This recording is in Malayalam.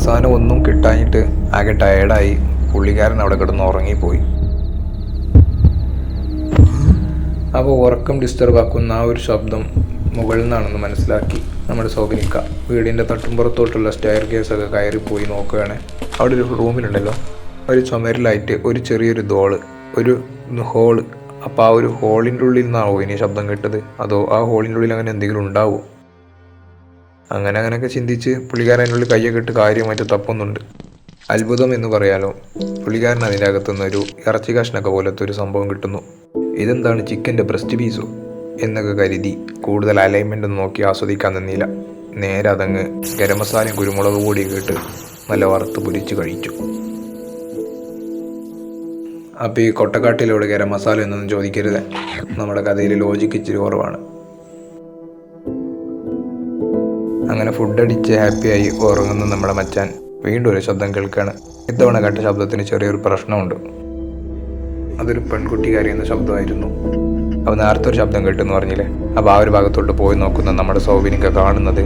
അവസാനം ഒന്നും കിട്ടാഞ്ഞിട്ട് ആകെ ടയേർഡായി പുള്ളിക്കാരൻ അവിടെ കിടന്ന് ഉറങ്ങിപ്പോയി. അപ്പോൾ ഉറക്കം ഡിസ്റ്റർബ് ആക്കുന്ന ആ ഒരു ശബ്ദം മുകളിൽ നിന്നാണെന്ന് മനസ്സിലാക്കി നമ്മുടെ സോബിനിക്ക വീടിൻ്റെ തട്ടുംപുറത്തോട്ടുള്ള സ്റ്റെയർ കേസൊക്കെ കയറിപ്പോയി നോക്കുകയാണ്. അവിടെ ഒരു റൂമിലുണ്ടല്ലോ, ഒരു ചുമരിലായിട്ട് ഒരു ചെറിയൊരു ഒരു ഹോള്. അപ്പോൾ ആ ഒരു ഹോളിൻ്റെ ഉള്ളിൽ നിന്നാണോ ഇനി ശബ്ദം കേട്ടത്, അതോ ആ ഹോളിൻ്റെ ഉള്ളിൽ അങ്ങനെ എന്തെങ്കിലും ഉണ്ടാവുമോ? അങ്ങനെയൊക്കെ ചിന്തിച്ച് പുള്ളിക്കാരൻ അതിനുള്ളിൽ കയ്യൊക്കെ ഇട്ട് കാര്യമായിട്ട് തപ്പുന്നുണ്ട്. അത്ഭുതം എന്ന് പറയാലോ, പുള്ളിക്കാരൻ അതിൻ്റെ അകത്തുനിന്ന് ഒരു ഇറച്ചി കഷ്ണൊക്കെ പോലത്തെ ഒരു സംഭവം കിട്ടുന്നു. ഇതെന്താണ്, ചിക്കൻ്റെ ബ്രസ്റ്റ് പീസോ എന്നൊക്കെ കരുതി കൂടുതൽ അലൈൻമെൻ്റ് ഒന്നും നോക്കി ആസ്വദിക്കാൻ നിന്നില്ല. നേരെ അതങ്ങ് ഗരം മസാലയും കുരുമുളക് പൊടിയൊക്കെ ഇട്ട് നല്ല വറുത്ത് പൊരിച്ച് കഴിച്ചു. അപ്പോൾ ഈ കൊട്ടക്കാട്ടിലൂടെ ഗരം മസാല എന്നൊന്നും ചോദിക്കരുത്, നമ്മുടെ കഥയിൽ ലോജിക്ക് ഇച്ചിരി കുറവാണ്. അങ്ങനെ ഫുഡ് അടിച്ച് ഹാപ്പിയായി ഉറങ്ങുന്ന നമ്മുടെ മച്ചാൻ വീണ്ടും ഒരു ശബ്ദം കേൾക്കുകയാണ്. ഇത്തവണ കേട്ട ശബ്ദത്തിന് ചെറിയൊരു പ്രശ്നമുണ്ട്. അതൊരു പെൺകുട്ടി കരയുന്ന ശബ്ദമായിരുന്നു. അപ്പോൾ നേരത്തെ ഒരു ശബ്ദം കേട്ടെന്ന് പറഞ്ഞില്ലേ, അപ്പോൾ ആ ഒരു ഭാഗത്തോട്ട് പോയി നോക്കുന്ന നമ്മുടെ സൗബിനിക്ക കാണുന്നത്